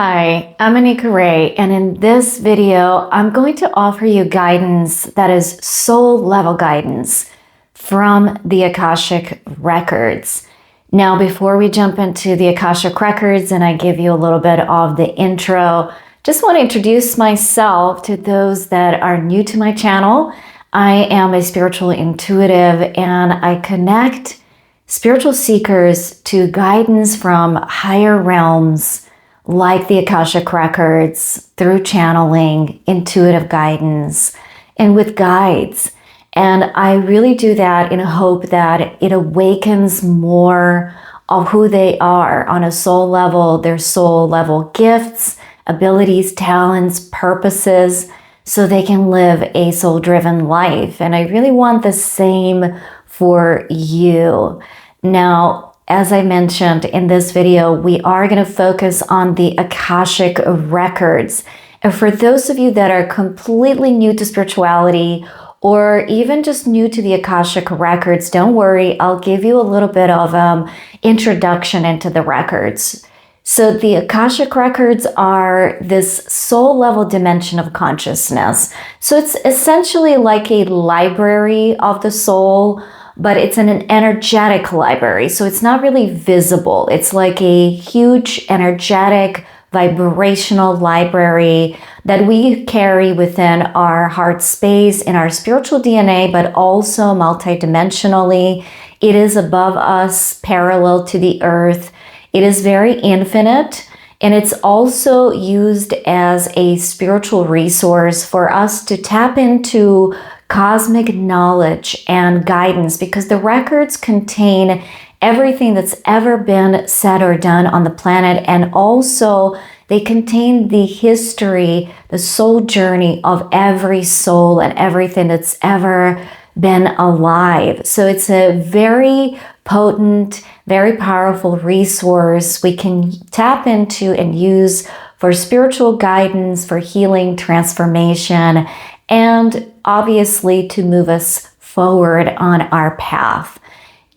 Hi, I'm Anika Ray, and in this video, I'm going to offer you guidance that is soul level guidance from the Akashic Records. Now, before we jump into the Akashic Records and I give you a little bit of the intro, just want to introduce myself to those that are new to my channel. I am a spiritual intuitive and I connect spiritual seekers to guidance from higher realms like the Akashic Records, through channeling, intuitive guidance, and with guides. And I really do that in a hope that it awakens more of who they are on a soul level, their soul level gifts, abilities, talents, purposes, so they can live a soul-driven life. And I really want the same for you. Now, as I mentioned in this video, we are going to focus on the Akashic Records. And for those of you that are completely new to spirituality or even just new to the Akashic Records, don't worry, I'll give you a little bit of introduction into the records. So the Akashic Records are this soul level dimension of consciousness. So it's essentially like a library of the soul, but it's in an energetic library. So it's not really visible. It's like a huge energetic vibrational library that we carry within our heart space, in our spiritual DNA, but also multidimensionally. It is above us, parallel to the earth. It is very infinite, and it's also used as a spiritual resource for us to tap into cosmic knowledge and guidance, because the records contain everything that's ever been said or done on the planet, and also they contain the history, the soul journey of every soul and everything that's ever been alive. So it's a very potent, very powerful resource we can tap into and use for spiritual guidance, for healing, transformation, and obviously to move us forward on our path.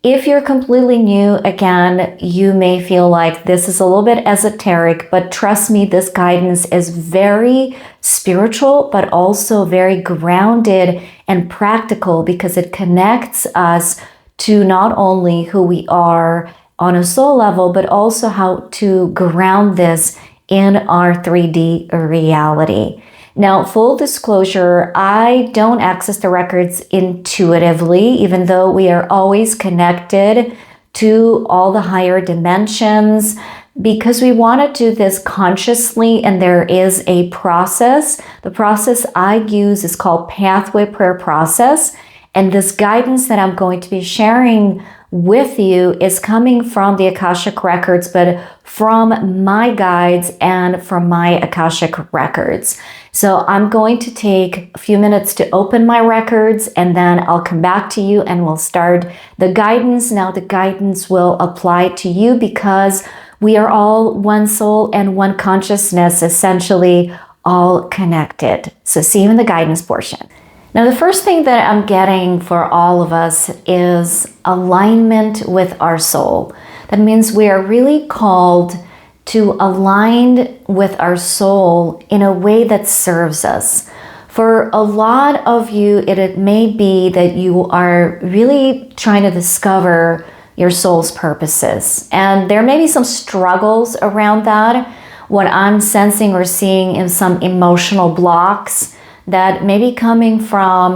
If you're completely new, again, you may feel like this is a little bit esoteric, but trust me, this guidance is very spiritual, but also very grounded and practical, because it connects us to not only who we are on a soul level, but also how to ground this in our 3D reality. Now, full disclosure, I don't access the records intuitively, even though we are always connected to all the higher dimensions, because we want to do this consciously, and there is a process. The process I use is called Pathway Prayer Process, and this guidance that I'm going to be sharing with you is coming from the Akashic Records, but from my guides and from my Akashic Records. So I'm going to take a few minutes to open my records, and then I'll come back to you and we'll start the guidance. Now the guidance will apply to you because we are all one soul and one consciousness, essentially all connected. So see you in the guidance portion. Now, the first thing that I'm getting for all of us is alignment with our soul. That means we are really called to align with our soul in a way that serves us. For a lot of you, it may be that you are really trying to discover your soul's purposes. And there may be some struggles around that. What I'm sensing or seeing is some emotional blocks that may be coming from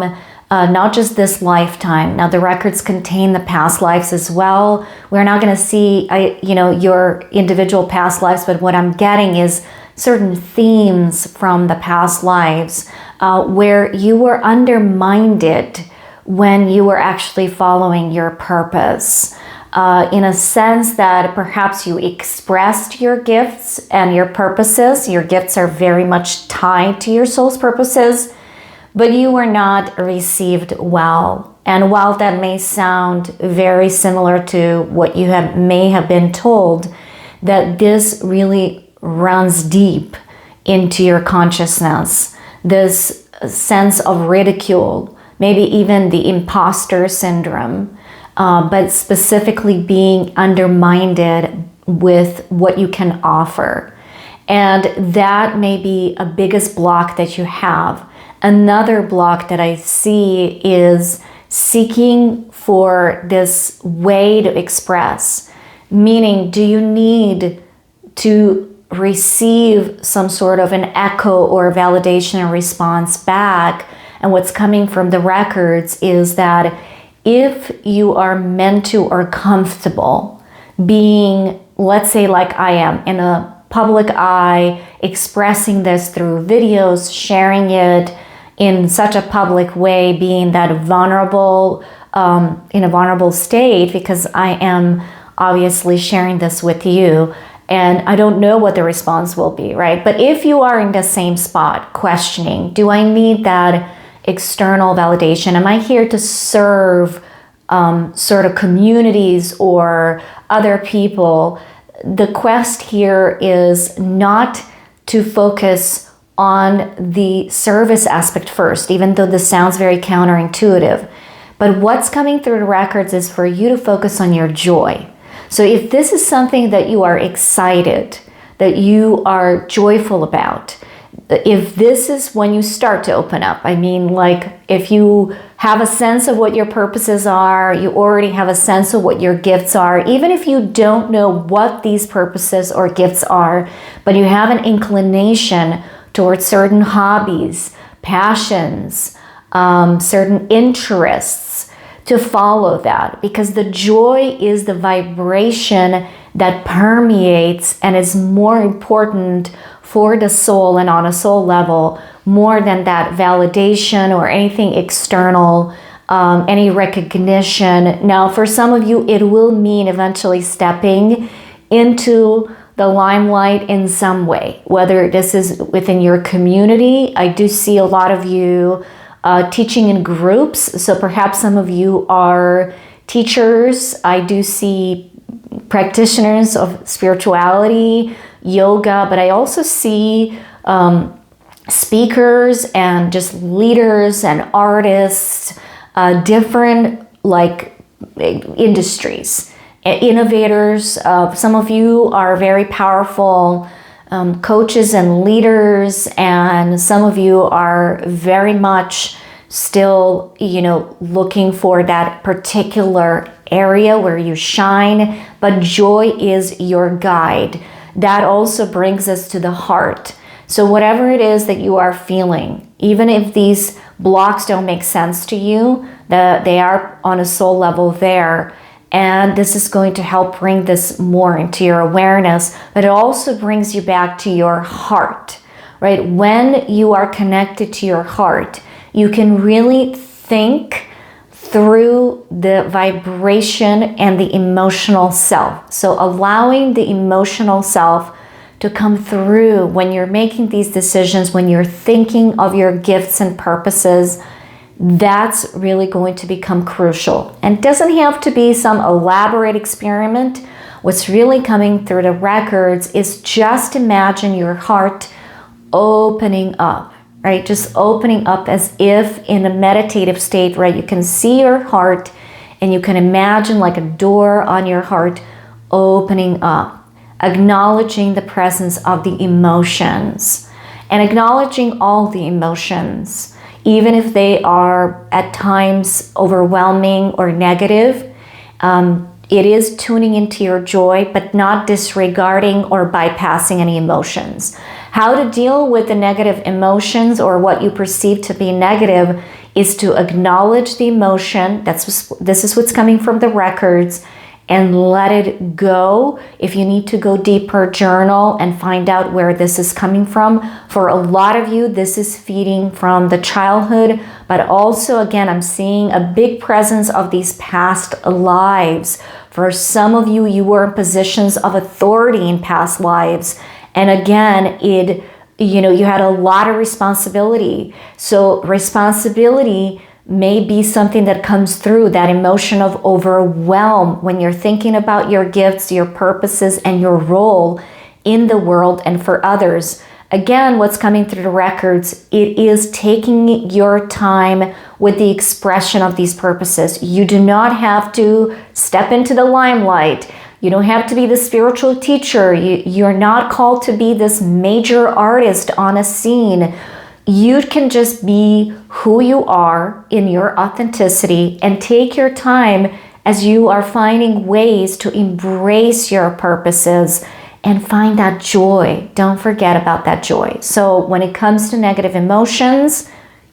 not just this lifetime. Now, the records contain the past lives as well. We're not going to see, your individual past lives, but what I'm getting is certain themes from the past lives where you were undermined when you were actually following your purpose. In a sense that perhaps you expressed your gifts and your purposes. Your gifts are very much tied to your soul's purposes, but you were not received well. And while that may sound very similar to what you may have been told, that this really runs deep into your consciousness. This sense of ridicule, maybe even the imposter syndrome, but specifically being undermined with what you can offer. And that may be a biggest block that you have. Another block that I see is seeking for this way to express. Meaning, do you need to receive some sort of an echo or validation and response back? And what's coming from the records is that if you are meant to or comfortable being, let's say like I am, in a public eye, expressing this through videos, sharing it in such a public way, being that vulnerable, in a vulnerable state, because I am obviously sharing this with you, and I don't know what the response will be, right? But if you are in the same spot, questioning, do I need that external validation? Am I here to serve sort of communities or other people? The quest here is not to focus on the service aspect first, even though this sounds very counterintuitive. But what's coming through the records is for you to focus on your joy. So if this is something that you are excited, that you are joyful about, if this is when you start to open up, I mean, like if you have a sense of what your purposes are, you already have a sense of what your gifts are, even if you don't know what these purposes or gifts are, but you have an inclination towards certain hobbies, passions, certain interests, to follow that, because the joy is the vibration that permeates and is more important for the soul and on a soul level, more than that validation or anything external, any recognition. Now, for some of you, it will mean eventually stepping into the limelight in some way, whether this is within your community. I do see a lot of you teaching in groups, so perhaps some of you are teachers. I do see practitioners of spirituality, yoga, but I also see speakers and just leaders and artists, different like industries, innovators. Some of you are very powerful coaches and leaders, and some of you are very much still, looking for that particular area where you shine, but joy is your guide. That also brings us to the heart. So whatever it is that you are feeling, even if these blocks don't make sense to you, they are on a soul level there. And this is going to help bring this more into your awareness, but it also brings you back to your heart, right? When you are connected to your heart, you can really think through the vibration and the emotional self. So allowing the emotional self to come through when you're making these decisions, when you're thinking of your gifts and purposes, that's really going to become crucial. And it doesn't have to be some elaborate experiment. What's really coming through the records is just imagine your heart opening up, right? Just opening up as if in a meditative state, right? You can see your heart and you can imagine like a door on your heart opening up, acknowledging the presence of the emotions and acknowledging all the emotions. Even if they are at times overwhelming or negative, it is tuning into your joy, but not disregarding or bypassing any emotions. How to deal with the negative emotions or what you perceive to be negative is to acknowledge the emotion. This is what's coming from the records, and let it go. If you need to go deeper, journal and find out where this is coming from. For a lot of you, this is feeding from the childhood, but also, again, I'm seeing a big presence of these past lives. For some of you, you were in positions of authority in past lives. And again, you had a lot of responsibility. So responsibility may be something that comes through that emotion of overwhelm when you're thinking about your gifts, your purposes, and your role in the world and for others. Again, what's coming through the records, it is taking your time with the expression of these purposes. You do not have to step into the limelight. You don't have to be the spiritual teacher. You're not called to be this major artist on a scene. You can just be who you are in your authenticity and take your time as you are finding ways to embrace your purposes and find that joy. Don't forget about that joy. So when it comes to negative emotions,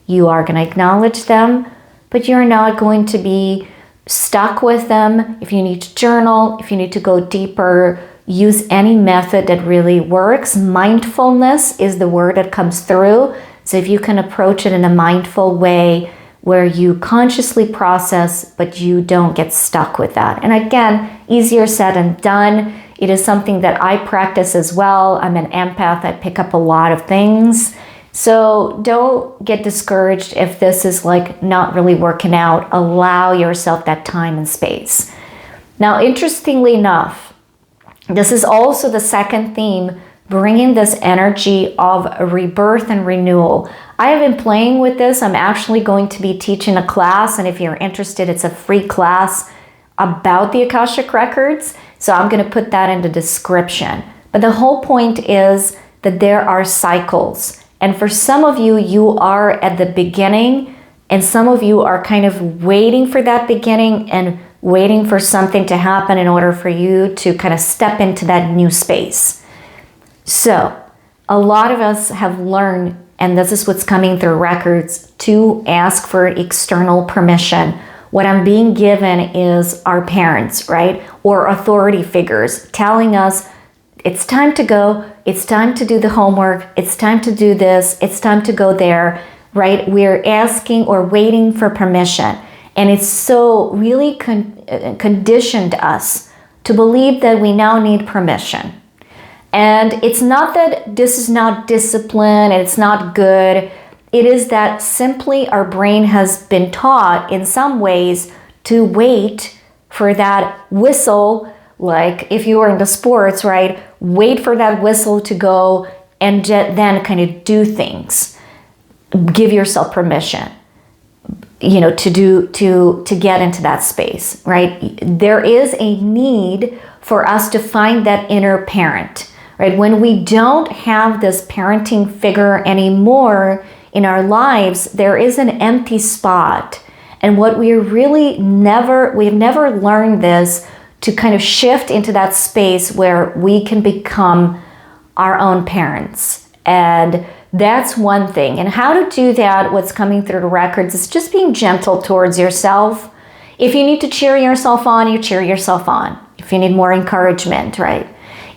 you are going to acknowledge them, but you're not going to be stuck with them. If you need to journal, if you need to go deeper, use any method that really works. Mindfulness is the word that comes through. So if you can approach it in a mindful way where you consciously process, but you don't get stuck with that. And again, easier said than done. It is something that I practice as well. I'm an empath. I pick up a lot of things. So don't get discouraged if this is like not really working out. Allow yourself that time and space. Now, interestingly enough, this is also the second theme, bringing this energy of rebirth and renewal. I have been playing with this. I'm actually going to be teaching a class, and if you're interested, it's a free class about the Akashic Records. So I'm going to put that in the description. But the whole point is that there are cycles. And for some of you, you are at the beginning, and some of you are kind of waiting for that beginning and waiting for something to happen in order for you to kind of step into that new space. So a lot of us have learned, and this is what's coming through records, to ask for external permission. What I'm being given is our parents, right? Or authority figures telling us it's time to go, it's time to do the homework, it's time to do this, it's time to go there, right? We're asking or waiting for permission. And it's so really conditioned us to believe that we now need permission. And it's not that this is not discipline and it's not good. It is that simply our brain has been taught in some ways to wait for that whistle. Like if you were into sports, right? Wait for that whistle to go and then kind of do things. Give yourself permission, to get into that space, right? There is a need for us to find that inner parent, right? When we don't have this parenting figure anymore in our lives, there is an empty spot. And what we've never learned this, to kind of shift into that space where we can become our own parents. And that's one thing. And how to do that, what's coming through the records, is just being gentle towards yourself. If you need to cheer yourself on, you cheer yourself on. If you need more encouragement, right?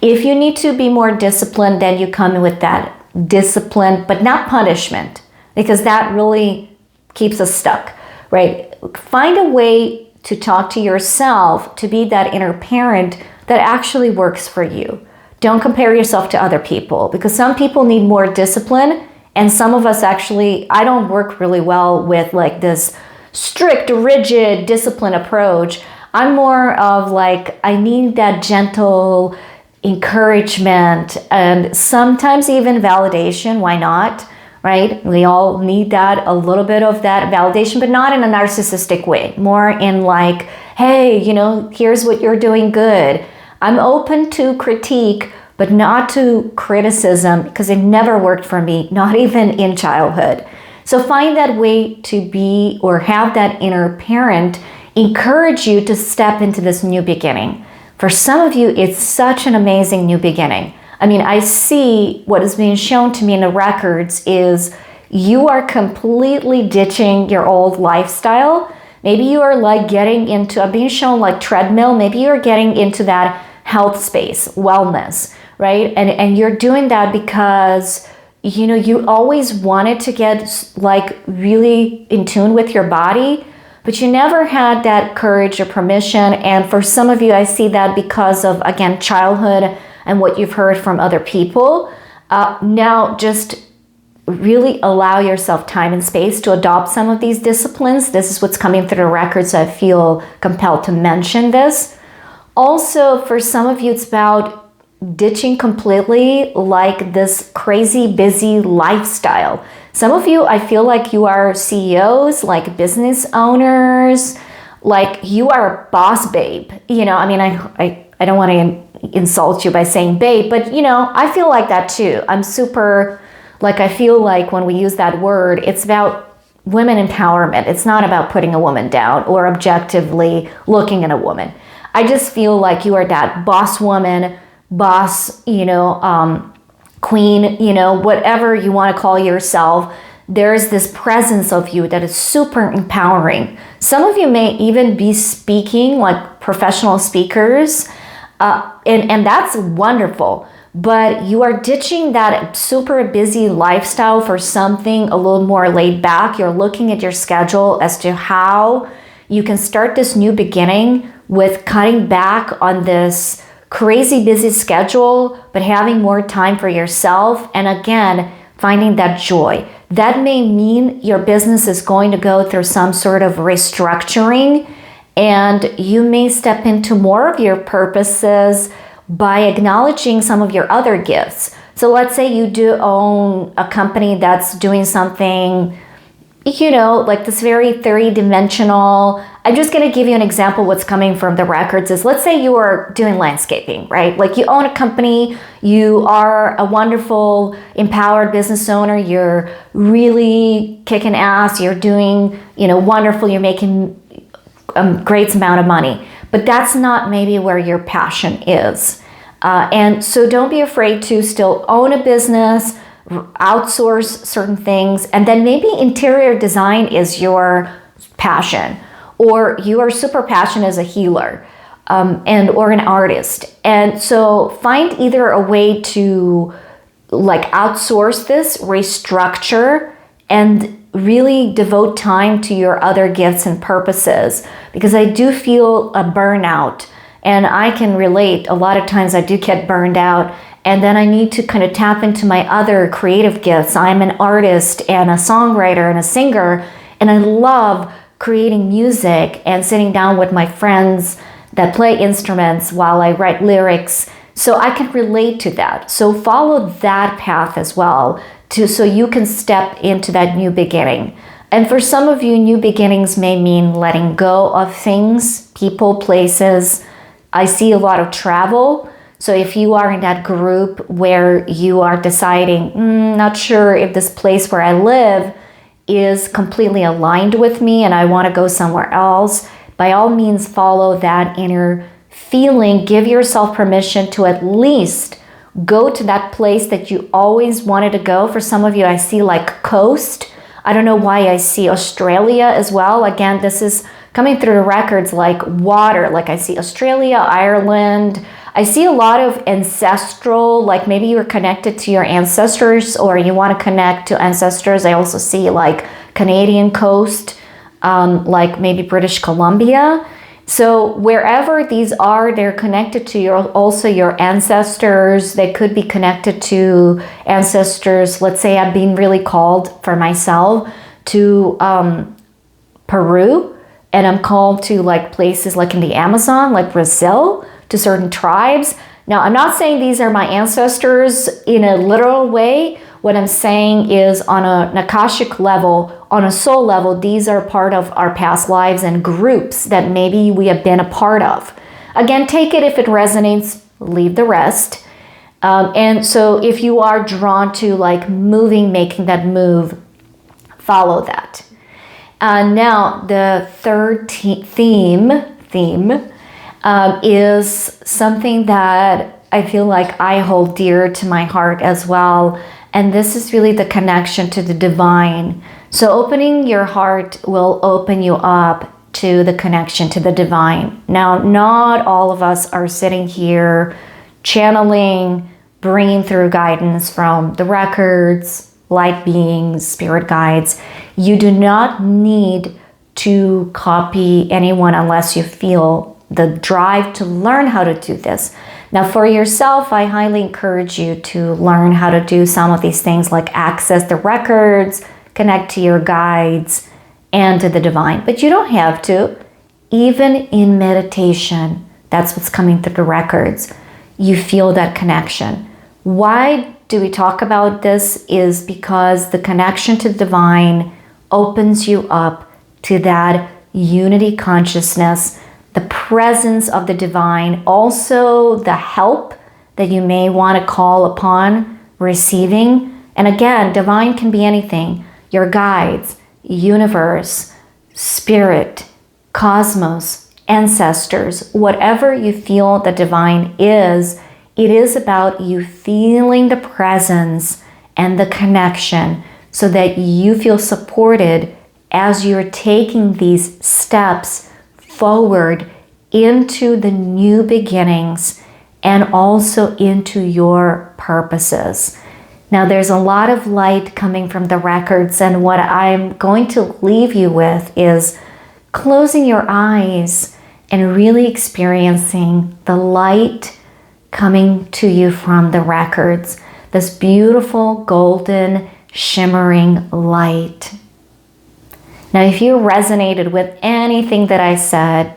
If you need to be more disciplined, then you come in with that discipline, but not punishment, because that really keeps us stuck, right? Find a way to talk to yourself, to be that inner parent that actually works for you. Don't compare yourself to other people, because some people need more discipline, and some of us actually, I don't work really well with like this strict, rigid discipline approach. I'm more of like, I need that gentle encouragement and sometimes even validation. Why not? Right? We all need that, a little bit of that validation, but not in a narcissistic way. More in like, hey, here's what you're doing good. I'm open to critique, but not to criticism, because it never worked for me, not even in childhood. So find that way to be or have that inner parent encourage you to step into this new beginning. For some of you, it's such an amazing new beginning. I mean, I see what is being shown to me in the records is you are completely ditching your old lifestyle. Maybe you are like getting into, I'm being shown like treadmill. Maybe you're getting into that health space, wellness, right? And you're doing that because, you always wanted to get like really in tune with your body, but you never had that courage or permission. And for some of you, I see that because of, again, childhood and what you've heard from other people. Now just really allow yourself time and space to adopt some of these disciplines. This is what's coming through the records, so I feel compelled to mention this. Also, for some of you, it's about ditching completely like this crazy busy lifestyle. Some of you, I feel like you are CEOs, like business owners, like you are a boss babe. I I don't want to insult you by saying babe, but you know, I feel like that too. I'm super, like, I feel like when we use that word, it's about women empowerment. It's not about putting a woman down or objectively looking at a woman. I just feel like you are that boss woman, boss, you know, queen, you know, whatever you want to call yourself. There's this presence of you that is super empowering. Some of you may even be speaking like professional speakers, and that's wonderful. But you are ditching that super busy lifestyle for something a little more laid back. You're looking at your schedule as to how you can start this new beginning with cutting back on this crazy busy schedule, but having more time for yourself. And again, finding that joy. That may mean your business is going to go through some sort of restructuring, and you may step into more of your purposes by acknowledging some of your other gifts. So let's say you do own a company that's doing something, you know, like this very three-dimensional. I'm just going to give you an example. What's coming from the records is, let's say you are doing landscaping, right? Like you own a company, you are a wonderful, empowered business owner, you're really kicking ass, you're doing, you know, wonderful, you're making a great amount of money. But that's not maybe where your passion is. And so don't be afraid to still own a business, outsource certain things, and then maybe interior design is your passion, or you are super passionate as a healer or an artist. And so find either a way to like outsource this, restructure, and really devote time to your other gifts and purposes, because I do feel a burnout, and I can relate. A lot of times I do get burned out, and then I need to kind of tap into my other creative gifts. I'm an artist and a songwriter and a singer, and I love creating music and sitting down with my friends that play instruments while I write lyrics. So I can relate to that. So follow that path as well, so you can step into that new beginning. And for some of you, new beginnings may mean letting go of things, people, places. I see a lot of travel. So if you are in that group where you are deciding, not sure if this place where I live is completely aligned with me and I want to go somewhere else, by all means follow that inner feeling. Give yourself permission to at least go to that place that you always wanted to go. For some of you, I see like coast. I don't know why I see Australia as well. Again, this is coming through the records like water. Like I see Australia, Ireland. I see a lot of ancestral, like maybe you're connected to your ancestors or you want to connect to ancestors. I also see like Canadian coast, like maybe British Columbia. So wherever these are, they're connected to also your ancestors. They could be connected to ancestors. Let's say I've been really called for myself to Peru, and I'm called to like places like in the Amazon, like Brazil, to certain tribes. Now, I'm not saying these are my ancestors in a literal way. What I'm saying is on an Akashic level, on a soul level, these are part of our past lives and groups that maybe we have been a part of. Again, take it if it resonates, leave the rest. And so if you are drawn to like moving, making that move, follow that. Now, the third theme is something that I feel like I hold dear to my heart as well. And this is really the connection to the divine. So opening your heart will open you up to the connection to the divine. Now, not all of us are sitting here channeling, bringing through guidance from the records, light beings, spirit guides. You do not need to copy anyone unless you feel the drive to learn how to do this. Now, for yourself, I highly encourage you to learn how to do some of these things, like access the records, connect to your guides, and to the divine. But you don't have to. Even in meditation, that's what's coming through the records. You feel that connection. Why do we talk about this? Is because the connection to the divine opens you up to that unity consciousness the presence of the divine, also the help that you may want to call upon receiving. And again, divine can be anything: your guides, universe, spirit, cosmos, ancestors, whatever you feel the divine is. It is about you feeling the presence and the connection so that you feel supported as you're taking these steps forward into the new beginnings and also into your purposes. Now, there's a lot of light coming from the records, and what I'm going to leave you with is closing your eyes and really experiencing the light coming to you from the records, this beautiful golden shimmering light. Now, if you resonated with anything that I said,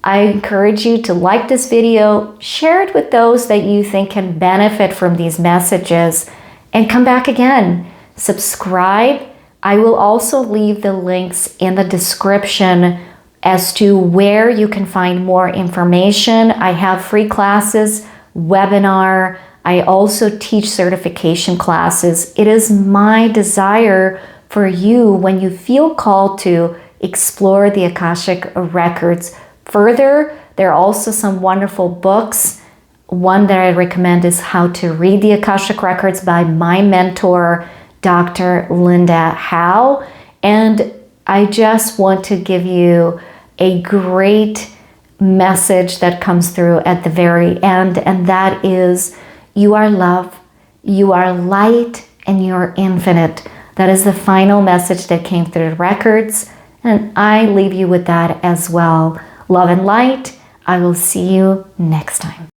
I encourage you to like this video, share it with those that you think can benefit from these messages, and come back again. Subscribe. I will also leave the links in the description as to where you can find more information. I have free classes, webinar. I also teach certification classes. It is my desire for you, when you feel called to explore the Akashic Records further. There are also some wonderful books. One that I recommend is How to Read the Akashic Records by my mentor, Dr. Linda Howe. And I just want to give you a great message that comes through at the very end, and that is, you are love, you are light, and you are infinite. That is the final message that came through the records, and I leave you with that as well. Love and light. I will see you next time.